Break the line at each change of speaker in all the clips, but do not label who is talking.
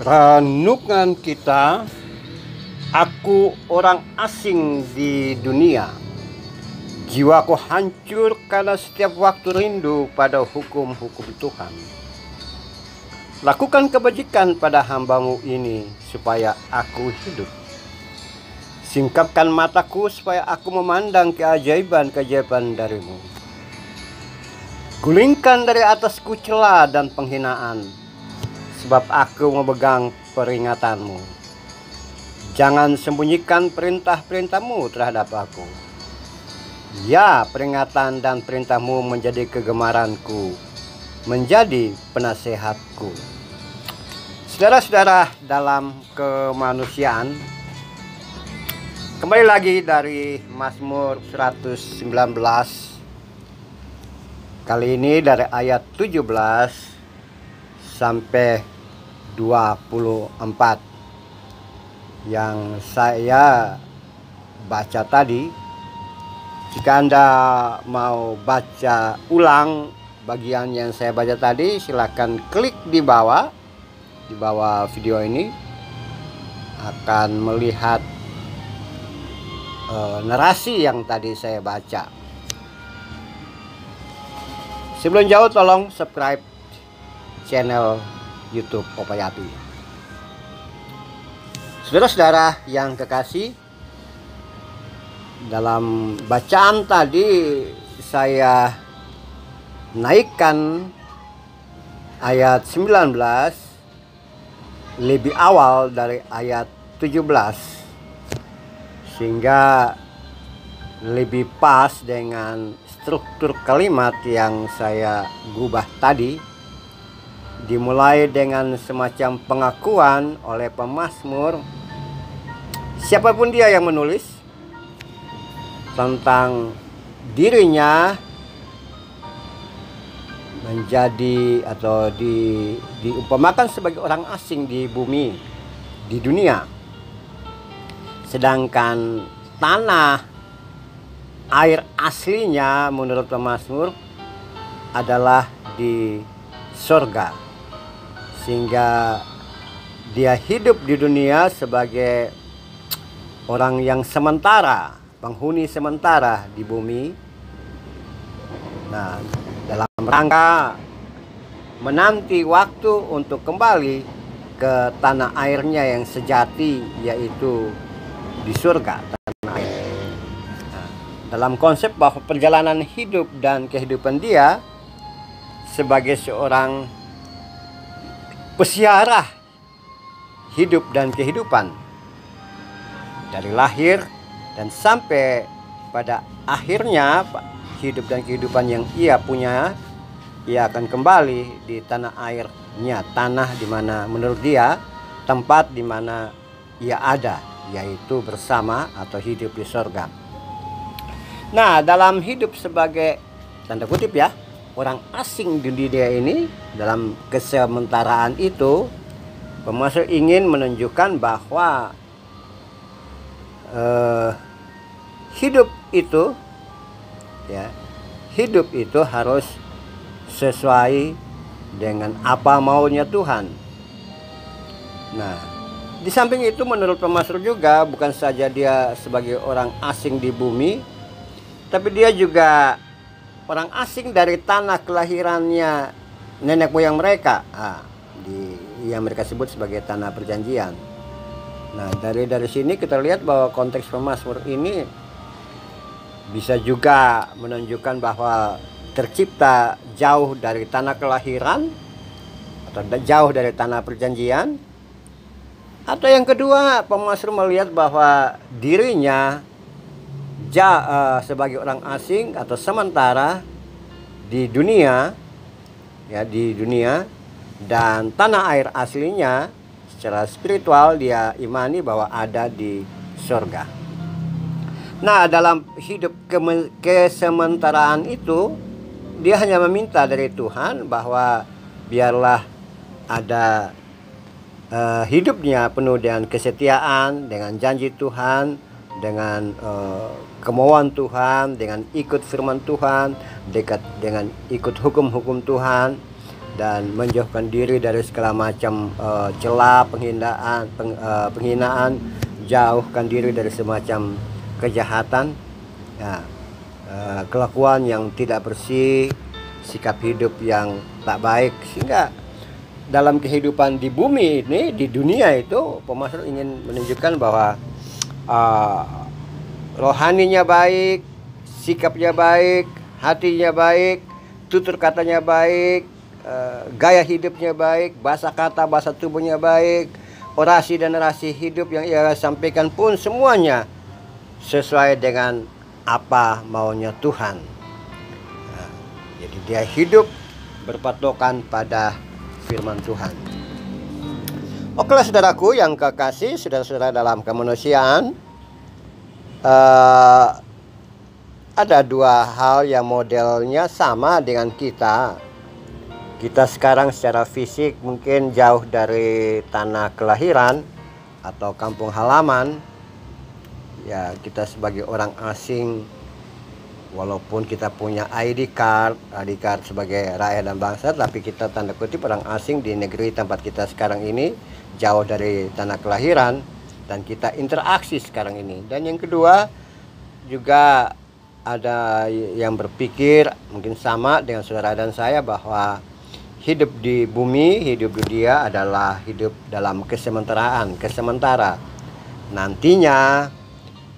Renungan kita, aku orang asing di dunia. Jiwaku hancur karena setiap waktu rindu pada hukum-hukum Tuhan. Lakukan kebajikan pada hambamu ini supaya aku hidup. Singkapkan mataku supaya aku memandang keajaiban-keajaiban darimu. Gulingkan dari atasku celah dan penghinaan, sebab aku memegang peringatanmu. Jangan sembunyikan perintah-perintahmu terhadap aku. Ya, peringatan dan perintahmu menjadi kegemaranku, menjadi penasehatku. Saudara-saudara dalam kemanusiaan, kembali lagi dari Mazmur 119. Kali ini dari ayat 17 sampai 24 yang saya baca tadi. Jika Anda mau baca ulang bagian yang saya baca tadi, silakan klik di bawah video ini, akan melihat narasi yang tadi saya baca. Sebelum jauh, tolong subscribe channel YouTube Opayati. Saudara-saudara yang kekasih, dalam bacaan tadi saya naikkan ayat 19 lebih awal dari ayat 17 sehingga lebih pas dengan struktur kalimat yang saya gubah tadi. Dimulai dengan semacam pengakuan oleh pemazmur, siapapun dia yang menulis, tentang dirinya menjadi atau diumpamakan sebagai orang asing di bumi, di dunia. Sedangkan tanah air aslinya menurut pemazmur adalah di surga, sehingga dia hidup di dunia sebagai orang yang sementara, penghuni sementara di bumi. Nah, dalam rangka menanti waktu untuk kembali ke tanah airnya yang sejati, yaitu di surga, tanah air. Nah, dalam konsep bahwa perjalanan hidup dan kehidupan dia sebagai seorang peziarah hidup dan kehidupan, dari lahir dan sampai pada akhirnya hidup dan kehidupan yang ia punya, ia akan kembali di tanah airnya, tanah di mana menurut dia tempat di mana ia ada, yaitu bersama atau hidup di surga. Nah, dalam hidup sebagai tanda kutip ya, orang asing di dunia ini, dalam kesementaraan itu, pemazmur ingin menunjukkan bahwa hidup itu ya, hidup itu harus sesuai dengan apa maunya Tuhan. Nah, di samping itu menurut pemazmur juga bukan saja dia sebagai orang asing di bumi, tapi dia juga orang asing dari tanah kelahirannya nenek moyang mereka, yang mereka sebut sebagai tanah perjanjian. Nah, dari sini kita lihat bahwa konteks pemazmur ini bisa juga menunjukkan bahwa tercipta jauh dari tanah kelahiran atau jauh dari tanah perjanjian. Atau yang kedua, pemazmur melihat bahwa dirinya sebagai orang asing atau sementara di dunia, ya, di dunia, dan tanah air aslinya secara spiritual dia imani bahwa ada di surga. Nah, dalam hidup kesementaraan itu, dia hanya meminta dari Tuhan bahwa biarlah ada hidupnya penuh dengan kesetiaan, dengan janji Tuhan, dengan kemauan Tuhan, dengan ikut firman Tuhan, dekat dengan ikut hukum-hukum Tuhan. dan menjauhkan diri dari segala macam cela, penghinaan, jauhkan diri dari semacam kejahatan, ya, kelakuan yang tidak bersih, sikap hidup yang tak baik. Sehingga dalam kehidupan di bumi ini, di dunia itu, pemazmur ingin menunjukkan bahwa rohaninya baik, sikapnya baik, hatinya baik, tutur katanya baik, gaya hidupnya baik, bahasa kata, bahasa tubuhnya baik, orasi dan narasi hidup yang ia sampaikan pun semuanya sesuai dengan apa maunya Tuhan. Nah, jadi dia hidup berpatokan pada firman Tuhan. Oke, saudaraku yang kekasih, saudara-saudara dalam kemanusiaan, ada dua hal yang modelnya sama dengan kita. Kita sekarang secara fisik mungkin jauh dari tanah kelahiran atau kampung halaman. Ya, kita sebagai orang asing, walaupun kita punya ID card sebagai rakyat dan bangsa, tapi kita tanda kutip orang asing di negeri tempat kita sekarang ini, jauh dari tanah kelahiran, dan kita interaksi sekarang ini. Dan yang kedua, juga ada yang berpikir mungkin sama dengan saudara dan saya, bahwa hidup di bumi, hidup di dunia adalah hidup dalam kesementara. Nantinya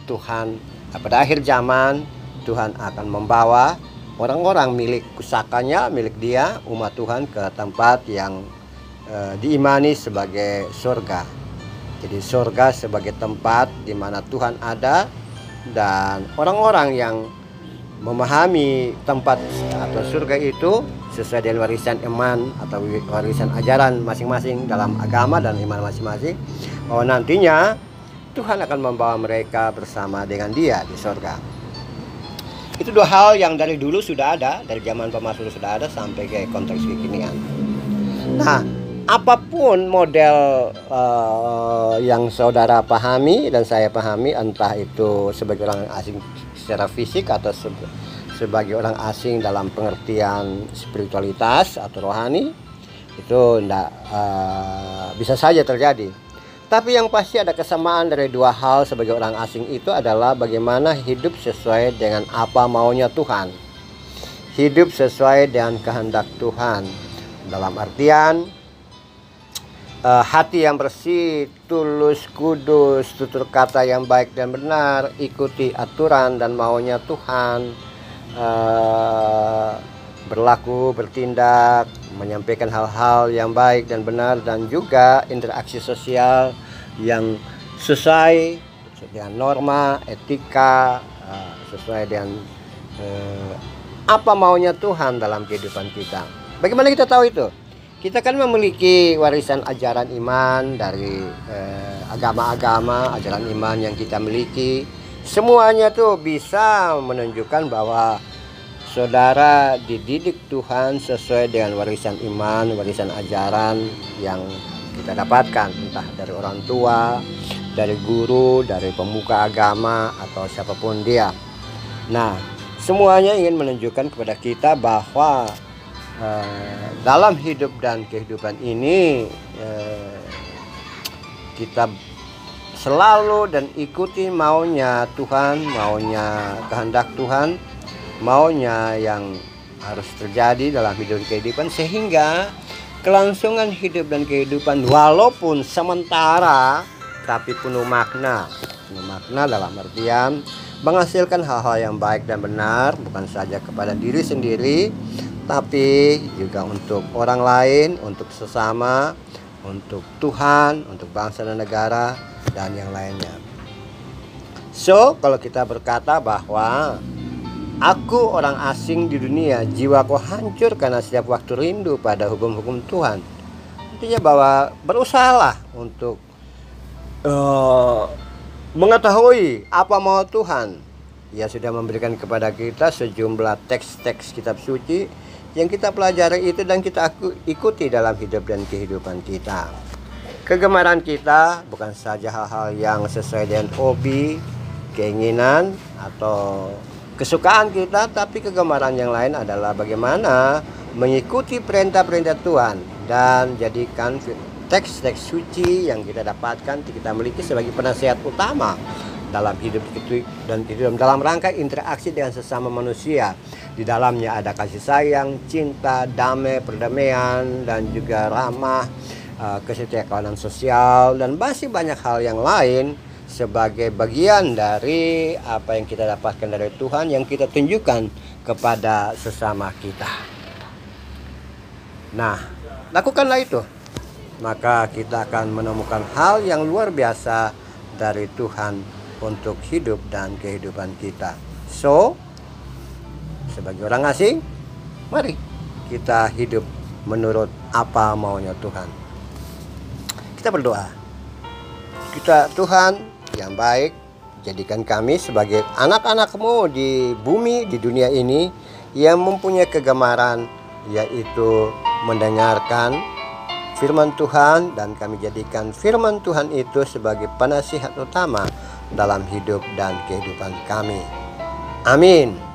Tuhan, pada akhir zaman, Tuhan akan membawa orang-orang milik pusakanya, milik dia, umat Tuhan, ke tempat yang diimani sebagai surga. Jadi surga sebagai tempat di mana Tuhan ada, dan orang-orang yang memahami tempat atau surga itu sesuai dengan warisan iman atau warisan ajaran masing-masing dalam agama dan iman masing-masing, bahwa nantinya Tuhan akan membawa mereka bersama dengan dia di surga. Itu dua hal yang dari dulu sudah ada, dari zaman pemazmur sudah ada sampai ke konteks kekinian. Nah, apapun model yang saudara pahami dan saya pahami, entah itu sebagai orang asing secara fisik atau sebagai orang asing dalam pengertian spiritualitas atau rohani, itu bisa saja terjadi. Tapi yang pasti ada kesamaan dari dua hal sebagai orang asing itu adalah bagaimana hidup sesuai dengan apa maunya Tuhan. Hidup sesuai dengan kehendak Tuhan. Dalam artian hati yang bersih, tulus, kudus, tutur kata yang baik dan benar, ikuti aturan dan maunya Tuhan, berlaku, bertindak, menyampaikan hal-hal yang baik dan benar, dan juga interaksi sosial yang sesuai dengan norma, etika, sesuai dengan apa maunya Tuhan dalam kehidupan kita. Bagaimana kita tahu itu? Kita kan memiliki warisan ajaran iman dari agama-agama, ajaran iman yang kita miliki. Semuanya tuh bisa menunjukkan bahwa saudara dididik Tuhan sesuai dengan warisan iman, warisan ajaran yang kita dapatkan, entah dari orang tua, dari guru, dari pemuka agama, atau siapapun dia. Nah, semuanya ingin menunjukkan kepada kita bahwa dalam hidup dan kehidupan ini kita selalu dan ikuti maunya Tuhan, maunya kehendak Tuhan, maunya yang harus terjadi dalam hidup dan kehidupan, sehingga kelangsungan hidup dan kehidupan walaupun sementara tapi penuh makna dalam artian menghasilkan hal-hal yang baik dan benar, bukan saja kepada diri sendiri tapi juga untuk orang lain, untuk sesama, untuk Tuhan, untuk bangsa dan negara, dan yang lainnya. So, kalau kita berkata bahwa aku orang asing di dunia, jiwaku hancur karena setiap waktu rindu pada hukum-hukum Tuhan, artinya bahwa berusahalah untuk mengetahui apa mau Tuhan. Ia sudah memberikan kepada kita sejumlah teks-teks kitab suci yang kita pelajari itu dan kita ikuti dalam hidup dan kehidupan kita. Kegemaran kita bukan saja hal-hal yang sesuai dengan hobi, keinginan, atau kesukaan kita, tapi kegemaran yang lain adalah bagaimana mengikuti perintah-perintah Tuhan dan jadikan teks-teks suci yang kita dapatkan, kita miliki sebagai penasihat utama dalam hidup itu, dan itu dalam rangka interaksi dengan sesama manusia. Di dalamnya ada kasih sayang, cinta, damai, perdamaian, dan juga ramah, kesetiakawanan sosial, dan masih banyak hal yang lain sebagai bagian dari apa yang kita dapatkan dari Tuhan yang kita tunjukkan kepada sesama kita. Nah, lakukanlah itu, maka kita akan menemukan hal yang luar biasa dari Tuhan untuk hidup dan kehidupan kita. So, sebagai orang asing, mari kita hidup menurut apa maunya Tuhan. Kita berdoa. Tuhan yang baik, jadikan kami sebagai anak-anak-Mu di bumi, di dunia ini, yang mempunyai kegemaran, yaitu mendengarkan firman Tuhan, dan kami jadikan firman Tuhan itu sebagai penasihat utama dalam hidup dan kehidupan kami. Amin.